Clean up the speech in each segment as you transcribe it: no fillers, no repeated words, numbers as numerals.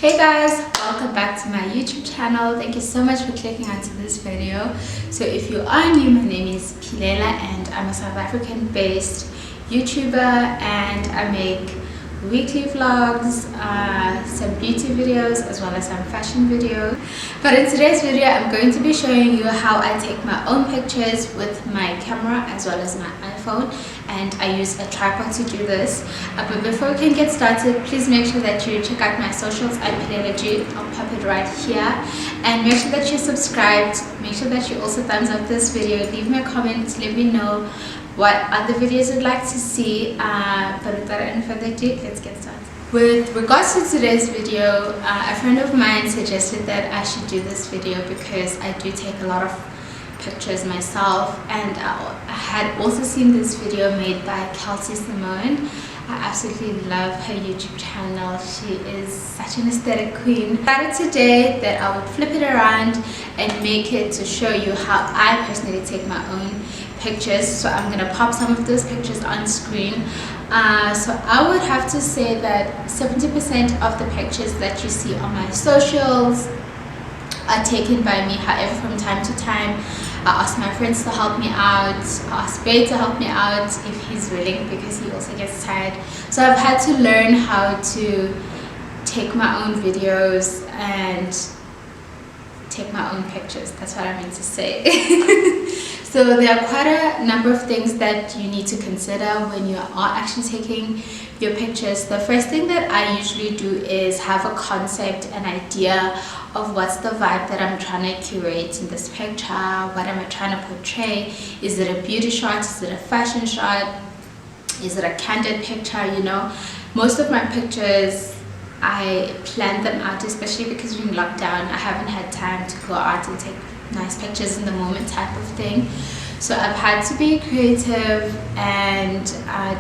Hey guys, welcome back to my YouTube channel. Thank you so much for clicking onto this video. So if you are new, my name is Pilela and I'm a South African based YouTuber and I make weekly vlogs, some beauty videos as well as some fashion videos. But in today's video I'm going to be showing you how I take my own pictures with my camera as well as my iPhone, and I use a tripod to do this. But before we can get started, please make sure that you check out my socials at Pilela. I'll pop it right here, and make sure that you're subscribed. Make sure that you also thumbs up this video, leave me a comment, let me know what other videos you'd like to see. But without any further ado, let's get started. With regards to today's video, a friend of mine suggested that I should do this video because I do take a lot of pictures myself, and I had also seen this video made by Kelsey Simone. I absolutely love her YouTube channel. She is such an aesthetic queen. I decided today that I would flip it around and make it to show you how I personally take my own pictures. So I'm gonna pop some of those pictures on screen. So I would have to say that 70% of the pictures that you see on my socials are taken by me. However, from time to time I ask my friends to help me out, I ask Bay to help me out if he's willing, because he also gets tired. So I've had to learn how to take my own videos and take my own pictures. That's what I meant to say. So there are quite a number of things that you need to consider when you are actually taking your pictures. The first thing that I usually do is have a concept, an idea of what's the vibe that I'm trying to curate in this picture. What am I trying to portray? Is it a beauty shot? Is it a fashion shot? Is it a candid picture? You know, most of my pictures I plan them out, especially because we're in lockdown. I haven't had time to go out and take nice pictures in the moment type of thing. So I've had to be creative and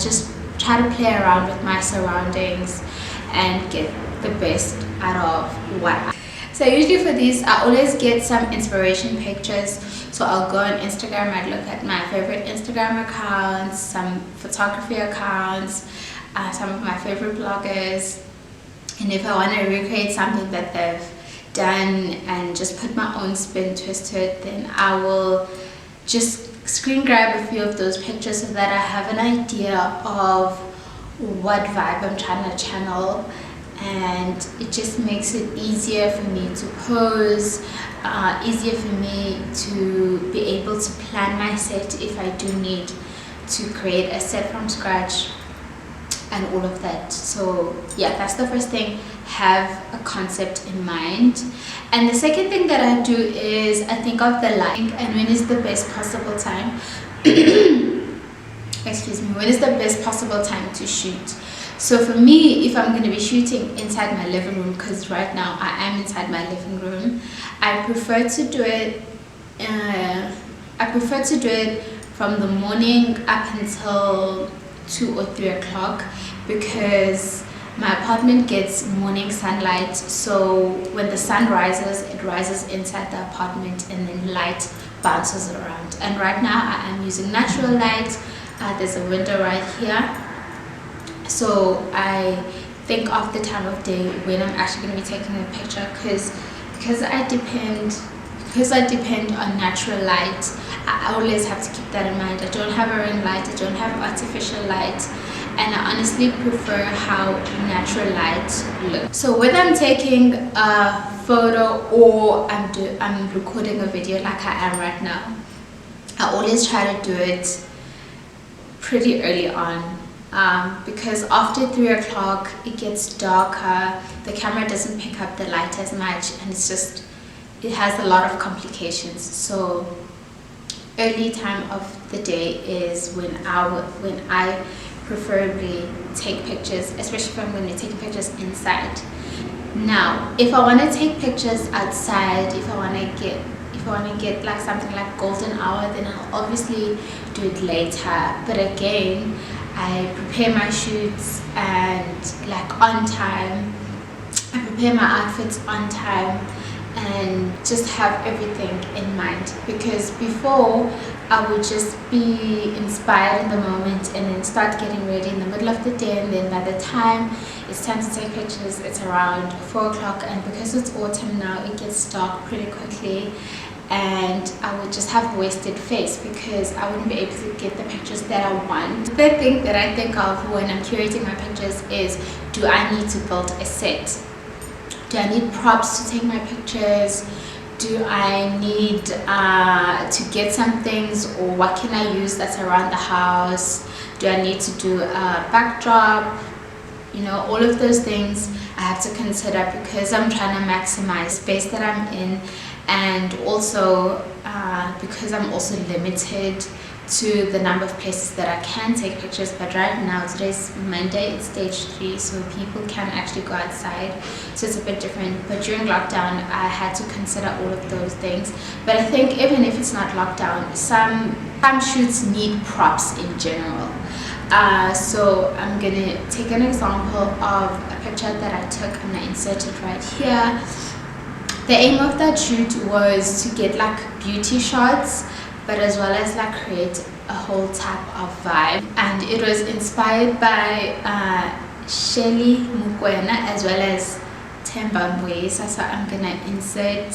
just try to play around with my surroundings and get the best out of what. So usually for these I always get some inspiration pictures. So I'll go on Instagram, I'd look at my favorite Instagram accounts, some photography accounts, some of my favorite bloggers, and if I want to recreate something that they've done and just put my own spin twist to it, then I will just screen grab a few of those pictures so that I have an idea of what vibe I'm trying to channel, and it just makes it easier for me to pose, easier for me to be able to plan my set if I do need to create a set from scratch and all of that. So yeah, that's the first thing, have a concept in mind. And the second thing that I do is I think of the light and when is the best possible time excuse me, when is the best possible time to shoot. So for me, if I'm going to be shooting inside my living room, because right now I am inside my living room, I prefer to do it from the morning up until 2 or 3 o'clock, because my apartment gets morning sunlight. So when the sun rises, it rises inside the apartment and then light bounces around. And right now I am using natural light. There's a window right here, so I think of the time of day when I'm actually going to be taking a picture, because I depend on natural light. I always have to keep that in mind. I don't have a ring light, I don't have artificial light, and I honestly prefer how natural light looks. So whether I'm taking a photo or I'm recording a video like I am right now, I always try to do it pretty early on, because after 3 o'clock it gets darker, the camera doesn't pick up the light as much, and it has a lot of complications. So early time of the day is when I preferably take pictures, especially if I'm going to take pictures inside. Now if I want to take pictures outside, if I want to get like something like golden hour, then I'll obviously do it later. But again, I prepare my shoots and like on time, I prepare my outfits on time and just have everything in mind, because before I would just be inspired in the moment and then start start getting ready in the middle of the day, and then by the time it's time to take pictures, it's around 4 o'clock. And because it's autumn now, it gets dark pretty quickly, and I would just have a wasted face because I wouldn't be able to get the pictures that I want. The thing that I think of when I'm curating my pictures is, do I need to build a set? Do I need props to take my pictures? Do I need to get some things, or what can I use that's around the house? Do I need to do a backdrop? You know, all of those things I have to consider because I'm trying to maximize space that I'm in, and also because I'm also limited to the number of places that I can take pictures. But right now, today's Monday, it's stage 3, so people can actually go outside, so it's a bit different. But during lockdown, I had to consider all of those things. But I think even if it's not lockdown, some shoots need props in general. So I'm gonna take an example of a picture that I took. I'm gonna insert it right here. The aim of that shoot was to get like beauty shots, but as well as like create a whole type of vibe. And it was inspired by Shelly Mukwena as well as Themba Mbuyisa. So I'm gonna insert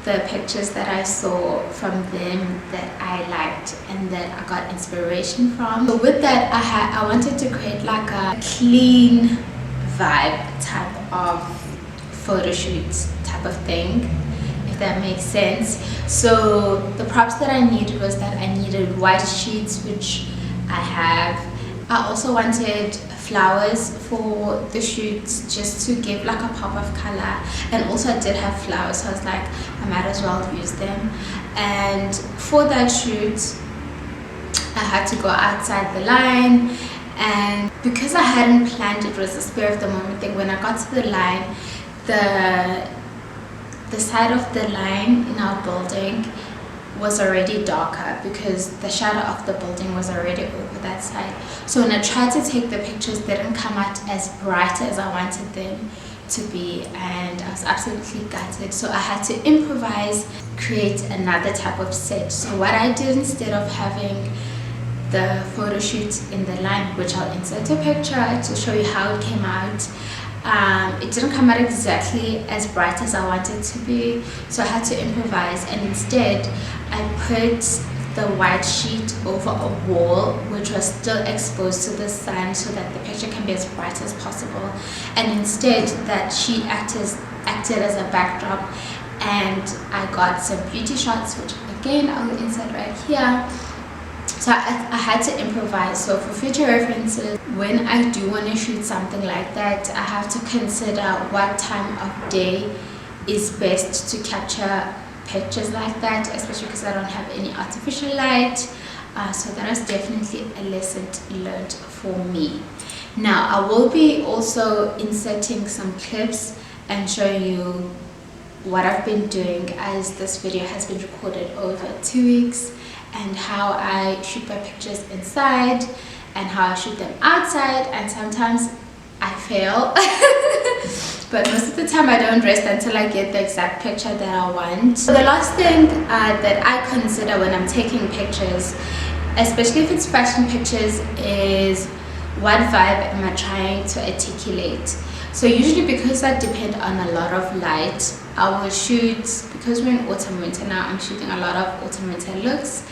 the pictures that I saw from them that I liked and that I got inspiration from. So with that, I wanted to create like a clean vibe type of photo shoot type of thing, if that makes sense. So the props that I needed was that I needed white sheets, which I have. I also wanted flowers for the shoot, just to give like a pop of color, and also I did have flowers, so I was like, I might as well use them. And for that shoot, I had to go outside the line, and because I hadn't planned, it was a spur of the moment thing. When I got to the line, the side of the line in our building was already darker because the shadow of the building was already over that side. So when I tried to take the pictures, they didn't come out as bright as I wanted them to be, and I was absolutely gutted. So I had to improvise, create another type of set. So what I did, instead of having the photo shoot in the line, which I'll insert a picture to show you how it came out, it didn't come out exactly as bright as I wanted to be, so I had to improvise. And instead I put the white sheet over a wall which was still exposed to the sun, so that the picture can be as bright as possible. And instead that sheet acted as a backdrop, and I got some beauty shots, which again I'll insert right here. So I had to improvise. So for future references, when I do want to shoot something like that, I have to consider what time of day is best to capture pictures like that, especially because I don't have any artificial light. So that was definitely a lesson learned for me. Now I will be also inserting some clips and showing you what I've been doing, as this video has been recorded over 2 weeks, and how I shoot my pictures inside and how I shoot them outside. And sometimes I fail but most of the time I don't rest until I get the exact picture that I want. So the last thing that I consider when I'm taking pictures, especially if it's fashion pictures, is what vibe am I trying to articulate. So usually, because I depend on a lot of light, I will shoot, because we're in autumn winter now, I'm shooting a lot of autumn winter looks.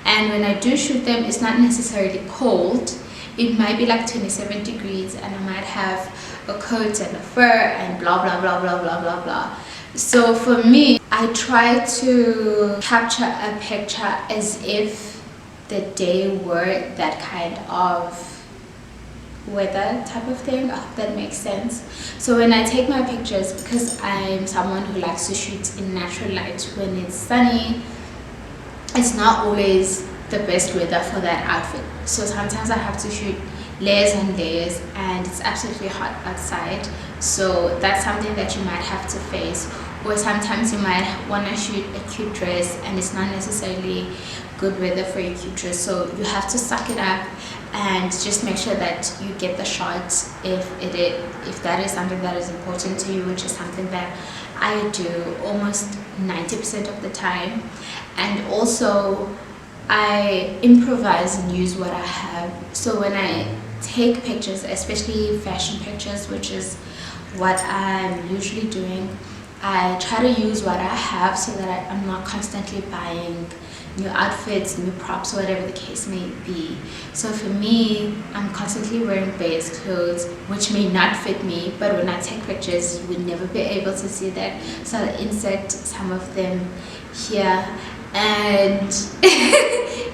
And when I do shoot them, it's not necessarily cold. It might be like 27 degrees and I might have a coat and a fur and blah blah blah blah blah blah blah. So for me, I try to capture a picture as if the day were that kind of weather type of thing. I hope that makes sense. So when I take my pictures, because I'm someone who likes to shoot in natural light, when it's sunny, it's not always the best weather for that outfit. So sometimes I have to shoot layers and layers, and it's absolutely hot outside. So that's something that you might have to face. Or sometimes you might want to shoot a cute dress and it's not necessarily good weather for a cute dress. So you have to suck it up and just make sure that you get the shots if that is something that is important to you, which is something that I do almost 90% of the time. And also I improvise and use what I have. So when I take pictures, especially fashion pictures, which is what I'm usually doing, I try to use what I have so that I'm not constantly buying new outfits, new props, whatever the case may be. So for me, I'm constantly wearing base clothes which may not fit me, but when I take pictures you would never be able to see that. So I'll insert some of them here, and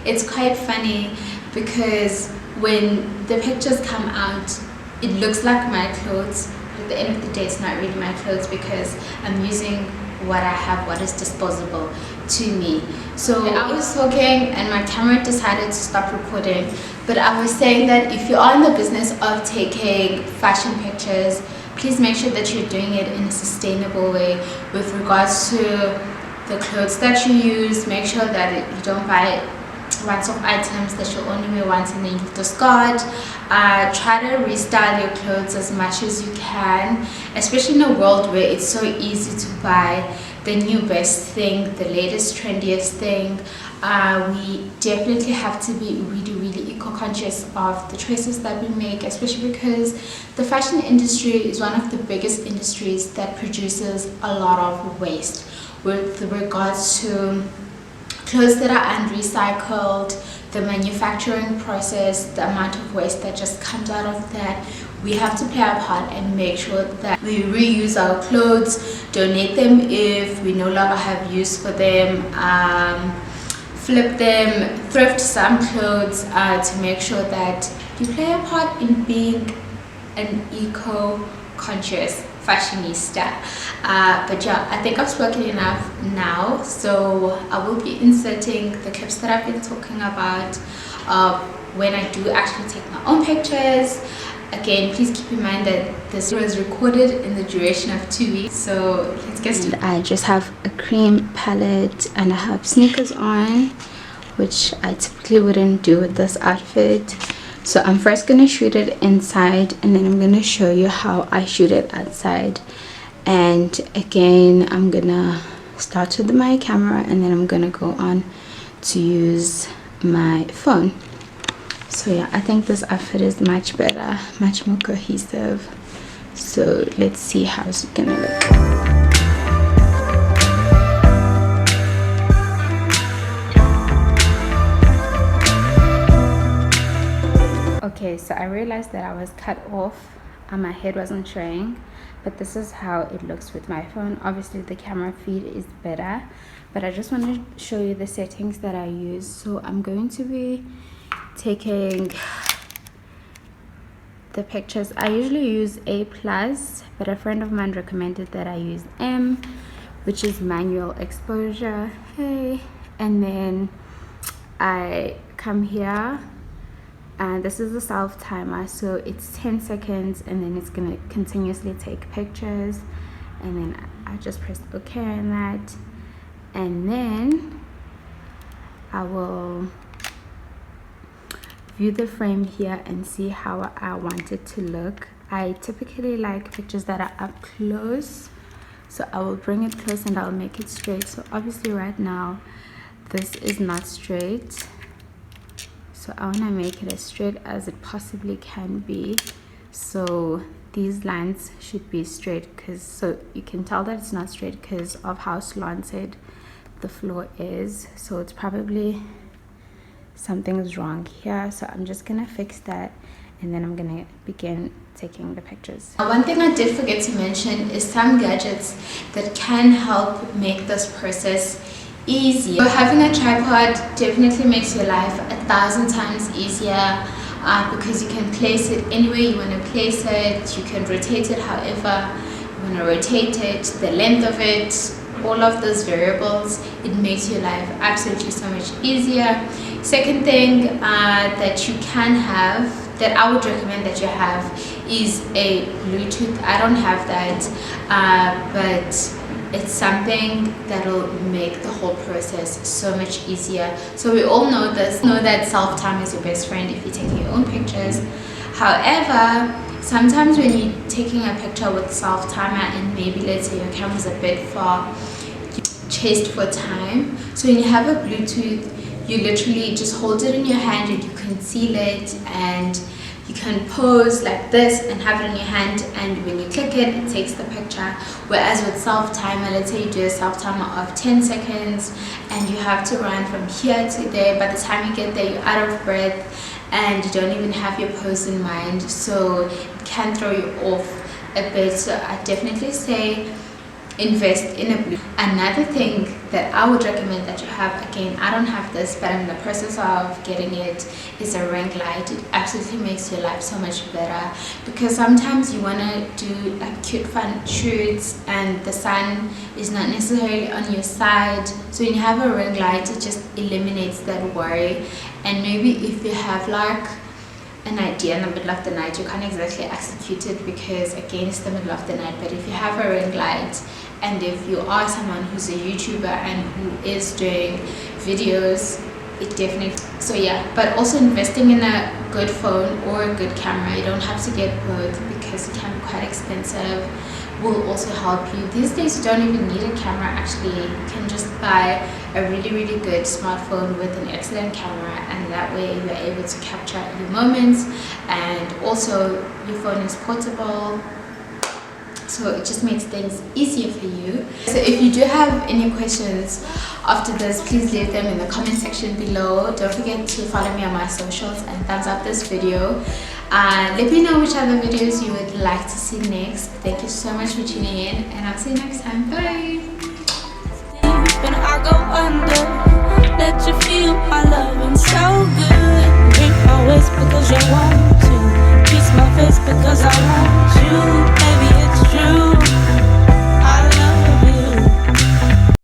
it's quite funny because when the pictures come out it looks like my clothes, but at the end of the day it's not really my clothes because I'm using what I have, what is disposable to me. So I was talking and my camera decided to stop recording, but I was saying that if you are in the business of taking fashion pictures, please make sure that you're doing it in a sustainable way with regards to the clothes that you use. Make sure that you don't buy once-off items that you only wear once and then you discard. Try to restyle your clothes as much as you can, especially in a world where it's so easy to buy the new best thing, the latest trendiest thing. We definitely have to be really eco-conscious of the choices that we make, especially because the fashion industry is one of the biggest industries that produces a lot of waste with regards to clothes that are unrecycled, the manufacturing process, the amount of waste that just comes out of that. We have to play our part and make sure that we reuse our clothes, donate them if we no longer have use for them, flip them, thrift some clothes, to make sure that you play a part in being an eco-conscious fashionista. But yeah, I think I've spoken enough now, so I will be inserting the clips that I've been talking about when I do actually take my own pictures. Again, please keep in mind that this was recorded in the duration of 2 weeks, so let's get started. I just have a cream palette and I have sneakers on, which I typically wouldn't do with this outfit. So I'm first going to shoot it inside and then I'm going to show you how I shoot it outside. And again, I'm going to start with my camera and then I'm going to go on to use my phone. So yeah, I think this outfit is much better, much more cohesive. So let's see how it's going to look. Okay, so I realized that I was cut off and my head wasn't showing, but this is how it looks with my phone. Obviously the camera feed is better, but I just want to show you the settings that I use. So I'm going to be taking the pictures. I usually use A+, but a friend of mine recommended that I use M, which is manual exposure. Hey, and then I come here and this is the self timer, so it's 10 seconds and then it's gonna continuously take pictures, and then I just press OK on that, and then I will view the frame here and see how I want it to look. I typically like pictures that are up close, so I will bring it close and I'll make it straight. So obviously right now this is not straight, so I want to make it as straight as it possibly can be. So these lines should be straight, because so you can tell that it's not straight because of how slanted the floor is. So it's probably something's wrong here, so I'm just gonna fix that and then I'm gonna begin taking the pictures. One thing I did forget to mention is some gadgets that can help make this process easier. So having a tripod definitely makes your life 1,000 times easier, because you can place it anywhere you want to place it. You can rotate it however you want to rotate it, the length of it, all of those variables. It makes your life absolutely so much easier. Second thing that you can have, that I would recommend that you have, is a Bluetooth. I don't have that, but it's something that'll make the whole process so much easier. So we all know this, know that self-time is your best friend if you're taking your own pictures. However, sometimes when you're taking a picture with self-timer and maybe let's say your camera's a bit far, you're chased for time. So when you have a Bluetooth, you literally just hold it in your hand and you conceal it, and you can pose like this and have it in your hand, and when you click it, it takes the picture. Whereas with self-timer, let's say you do a self-timer of 10 seconds and you have to run from here to there. By the time you get there, you're out of breath and you don't even have your pose in mind, so it can throw you off a bit. So I definitely say invest in a blue. Another thing that I would recommend that you have, again, I don't have this but I'm in the process of getting it, is a ring light. It absolutely makes your life so much better, because sometimes you want to do like cute fun shoots and the sun is not necessarily on your side. So when you have a ring light, it just eliminates that worry. And maybe if you have like an idea in the middle of the night, you can't exactly execute it because again it's the middle of the night, but if you have a ring light, and if you are someone who's a YouTuber and who is doing videos, it definitely, so yeah. But also investing in a good phone or a good camera, you don't have to get both because it can be quite expensive, will also help you. These days you don't even need a camera actually, you can just buy a really good smartphone with an excellent camera, and that way you're able to capture your moments, and also your phone is portable, so it just makes things easier for you. So if you do have any questions after this, please leave them in the comment section below. Don't forget to follow me on my socials and thumbs up this video. Let me know which other videos you would like to see next. Thank you so much for tuning in, and I'll see you next time. Bye.